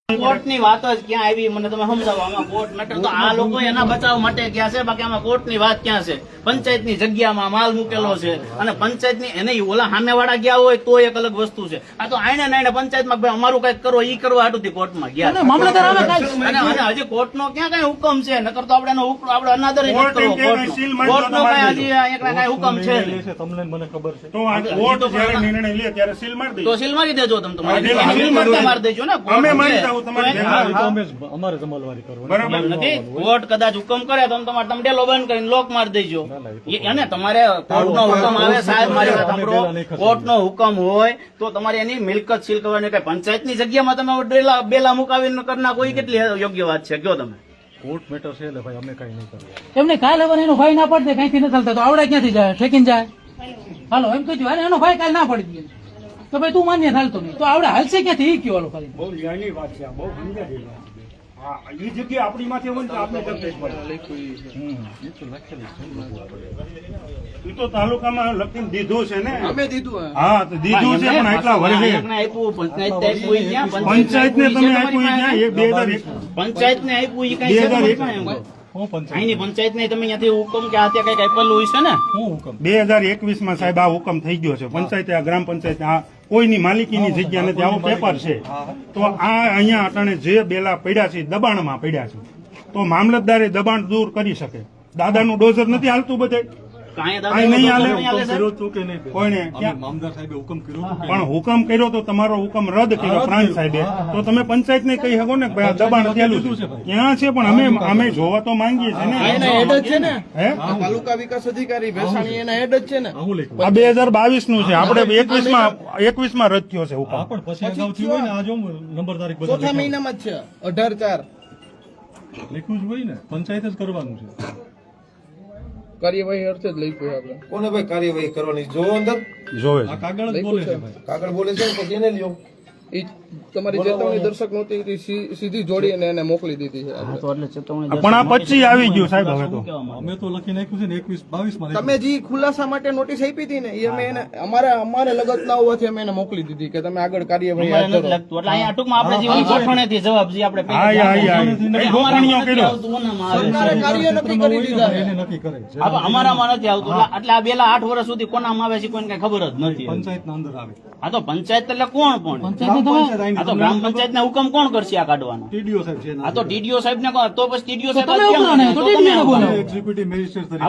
કોર્ટની વાત જ ક્યાં આવી મને તમે સમજાવો. આમાં કોર્ટ મેટર તો આ લોકો એના બચાવ માટે ગયા છે, બાકી આમાં કોર્ટની વાત ક્યાં છે? પંચાયતની જગ્યામાં માલ મૂકેલો છે અને પંચાયતની એને ઓલા સામેવાળા ગયા હોય તો એક અલગ વસ્તુ છે. આ તો આઈને નાઈને પંચાયતમાં ભાઈ અમારું કઈક કરો ઈ કરવા હાટુથી કોર્ટમાં ગયા અને હજી કોર્ટનો ક્યાં કઈ હુકમ છે? નકર તો આપણે આપણે અનાદર જ કરવો. કોર્ટનો કઈ હજી કઈ હુકમ છે તમને મને ખબર છે તો કોર્ટ જ્યારે નિર્ણય લે ત્યારે સીલ મારી દેજો. તો સીલ મારી દેજો તમે તમારી મારી દેજો ને અમે મારી જાવ અમારે જમલવારી કરવાની બરાબર નથી. કોર્ટ કદાચ હુકમ કરે તો તમારે તમે ડેલો બંધ કરીને લોક મારી દેજો. અને તમારે કોર્ટનો હુકમ આવે સાહેબ મારી વાત સાંભળો, કોર્ટનો હુકમ હોય તો તમારે એની મિલકત સીલ કરવાની. કઈ પંચાયતની જગ્યામાં તમે બેલા મુકાવીને કરના કોઈ કેટલી યોગ્ય વાત છે કયો તમે? કોર્ટ મેટર છે એટલે ભાઈ અમે કઈ નહીં કરીએ. એમને કાલે હવે એનો ભાઈ ના પડે કઈથી નથી ચાલતા તો આવડે ક્યાંથી જાય ઠેકીને જાય? હાલો એમ કહ્યું અને એનો ભાઈ કાલે ના પડી ગયો તો ભાઈ તું માન્ય ચાલતો નહીં તો આવડે હાલશે ક્યાંથી એ કયો ખાલી? બહુ ન્યાયની વાત છે, બહુ સમજ્યા જેવી વાત છે. હા એ જગ્યા આપણી માંથી હોય ને તો આપણે તકલીફ પડે. એ તો તાલુકામાં લખીને દીધું છે ને અમે દીધું. હા તો દીધું છે પણ એટલા વર્ષે પંચાયતને તમે આપ્યું પંચાયતને આપ્યું એ કઈ અહીંની પંચાયત ને તમે ત્યાંથી હુકમ કે આ ત્યાં કઈક આપેલું હોય છે ને? 2021 માં સાહેબ આ હુકમ થઈ ગયો છે. પંચાયતે આ ગ્રામ પંચાયત આ કોઈની માલિકીની જગ્યા નથી, આવો પેપર છે. તો આ અહીંયા અટાણે જે બેલા પડ્યા છે દબાણમાં પડ્યા છે તો મામલતદારે દબાણ દૂર કરી શકે. દાદાનું ડોઝર નથી હાલતું બધે નહીં હાલે કોઈને પણ હુકમ કર્યો તો તમારો હુકમ રદ કર્યો પ્રાંત સાહેબે તો તમે પંચાયત ને કહી શકો ને દબાણ થયેલું છે ક્યાં છે? પણ અમે જોવા તો માંગીએ છીએ ને. તાલુકા વિકાસ અધિકારી ભેસાણી એના હેડ જ છે ને. આ 2022 નું છે, આપણે 21 માં રદ થયો છે હુકમ. ચોથા મહિનામાં જ છે 18/4 લખ્યું જ હોય ને, પંચાયત જ કરવાનું છે. કાર્યવાહી અર્થે જ લખ્યું આપણે. કોને ભાઈ કાર્યવાહી કરવાની જોવો અંદર જોવે આ કાગળ જ બોલે છે ભાઈ. કાગળ બોલે છે કે એને લ્યો ઈ તમારી ચેતવણી દર્શક નહોતી એ સીધી જોડીને એને મોકલી દીધી છે આપણે. પણ આ 25 આવી ગયું સાહેબ. હવે તો અમે તો લખી નાખ્યું છે ને 21-22 માં. તમે જે ખુલાસા માટે નોટિસ આપી હતી ને એ અમે એને અમારે લગત ના હોવાથી અમે એને મોકલી દીધી કે તમે આગળ કાર્યવાહી હાથ ધરો. એટલે અહીંયા ટૂંકમાં આપણે જે ગોઠવણીથી જવાબ જે આપણે સરકારે કાર્ય નક્કી કરી દીધા છે. એને નક્કી કરે છે. અમારામાં નથી આવતું. એટલે આ બેલા 8 વર્ષ સુધી કોનામાં આવે છે કોઈને કઈ ખબર જ નથી. પંચાયતના અંદર આવે. આ તો પંચાયત એટલે કોણ પણ આ તો ગ્રામ પંચાયત ને હુકમ કોણ કરશે આ કાઢવાનો? ટીડીઓ સાહેબ છે. આ તો ટીડીઓ સાહેબ ને તો પછી ટીડીઓ સાહેબ એક્ઝિક્યુટિવ મેજિસ્ટ્રેટ તરીકે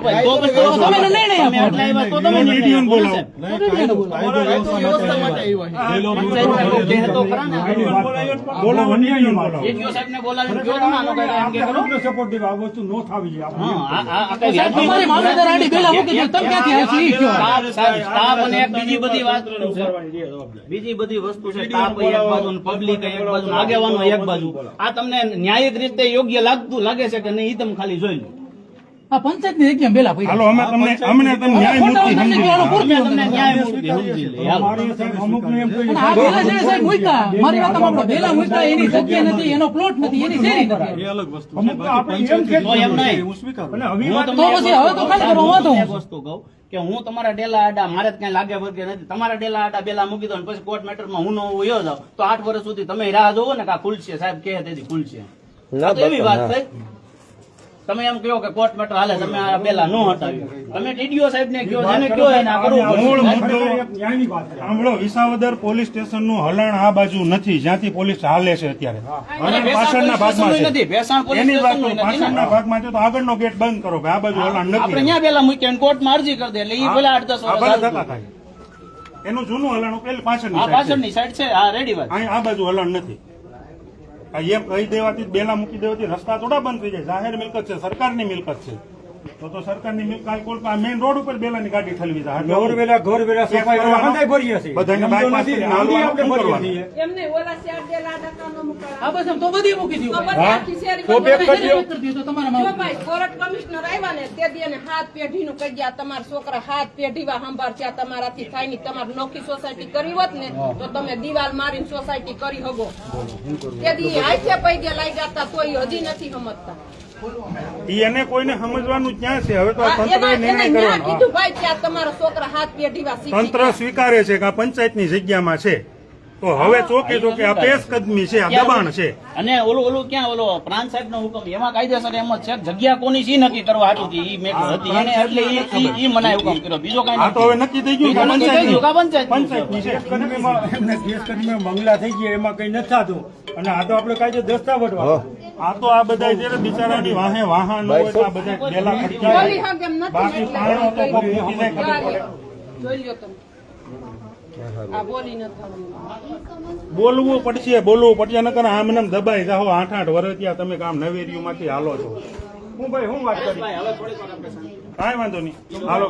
સપોર્ટિવ આ વસ્તુ નો થવી જોઈએ. બીજી બધી વસ્તુ છે. સ્ટાફ એક બાજુ, પબ્લિક એક બાજુ, આગેવાનો એક બાજુ. આ તમને ન્યાયિક રીતે યોગ્ય લાગે છે કે નહીં? તમે ખાલી જોઈ લો. આ પંચાયત ની જગ્યા બેલા પૈસા હાલો અમને ન્યાયમૂર્તિ સમજી મારી વાત સાંભળો. બેલા મૂક્યા એની જગ્યા નથી, એનો પ્લોટ નથી, એની શેરી નથી. એ અલગ વસ્તુ છે. બાકી પંચાયત હું સ્વીકારું. એક વસ્તુ કહું કે હું તમારા ડેલા આડા મારે કઈ લાગે વળગે નથી. તમારા ડેલા આડા બેલા મૂકી દો ને પછી કોર્ટ મેટરમાં હું નો વયો જાવ તો 8 વર્ષ સુધી તમે રાહ જોવો ને કે આ ખુલશે સાહેબ કે તેથી ખુલશે. એવી વાત થઈ. તમે એમ કહો કે કોર્ટ મેટર હાલે, તમે આ બેલા નો હટાવ્યું. તમે ટીડીઓ સાહેબ ને કહો, જેને કહો એને આ કરવું પડશે. સાંભળો, વિસાવદર પોલીસ સ્ટેશન નું હલણ આ બાજુ નથી જ્યાંથી પોલીસ હાલે છે અત્યારે. પાછળના ભાગમાં છે. એની વાત પાછળના ભાગમાં છે તો આગળનો ગેટ બંધ કરો કે આ બાજુ હલણ નથી. આપણે ત્યાં બેલા મૂક્યા કોર્ટમાં અરજી કરી દે એટલે એ પેલા 8-10 વર્ષ એનું જૂનું હલણ પેલી પાછળની સાઈડ છે. હા રેડી વાત. આ બાજુ હલણ નથી. એમ કહી દેવાથી બેલા મૂકી દેવાથી રસ્તા થોડા બંધ થઈ જાય. જાહેર મિલકત છે, સરકારની મિલકત છે. તો સરકારની મિલકત મેઇન રોડ ઉપર બેલાની ગાડી ઠલવી જાય. ઘર વેલા સફાઈ કરવા ભરીએ છીએ. બધાને બાઇક માં આપણે ભરીએ છીએ. એમને ઓલા શેર દેલા ડકાનો મુકાવા. આ બસ તો બધી મૂકી દીધું. તો બેક કરી દો તમારા ભાઈ. કોર્ટ કમિશનર આવ્યા ને તે દી એને 7 પેઢીનું કહી ગયા તમારા છોકરા 7 પેઢીવા સંભાળ્યા તમારાથી થાય નહીં. તમારે નોખી સોસાયટી કરી હોત ને તો તમે દિવાલ મારીને સોસાયટી કરી હગો. તે દી હાથે પૈગે લાગ્યા હતા તોય હજી નથી સમજતા. એને કોઈને સમજવાનું ક્યાં છે? હવે તો તંત્ર નિર્ણય કરવાનો. કીધું ભાઈ ત્યાં તમારા છોકરા 7 પેઢીવા તંત્ર સ્વીકારે છે કે આ પંચાયતની જગ્યામાં છે તો હવે ચોકે ચોકે આ પેશકદમી છે, આ દબાણ છે. અને ઓલું ક્યાં ઓલો પ્રાંત સાહેબ નો હુકમ એમાં કાયદેસર એમ જ છે જગ્યા કોની સી નક્કી કરવા હતી ઈ મેં હતી એને એટલે ઈ મને હુકમ કર્યો બીજો કઈ આ તો હવે નક્કી થઈ ગયું કે નક્કી થઈ ગયું કે પંચાયત પંચાયતની છે. એમને દેશકર્મીમાં બંગલા થઈ ગયા એમાં કઈ નથી થતું અને આ તો આપણે કાયદે દસ્તાવેજ આ તો આ બધા છે ને બિચારાની વાહે વાહન હોય તો આ બધા ડેલા ખર્ચા બોલી હક એમ નથી બાકી એટલે પાણો તો કોક જોઈ મૂકીને ખબર પડે. જોઈ લ્યો તમે આ બોલી નથી થવાનું. બોલવું પડશે નકર આમ નામ દબાઈ જાઓ 8-8 વર્ષ ત્યાં તમે કામ નવેરીયું માંથી હાલો છો. હું ભાઈ હું વાત કરી કાંઈ વાંધો નહીં હાલો.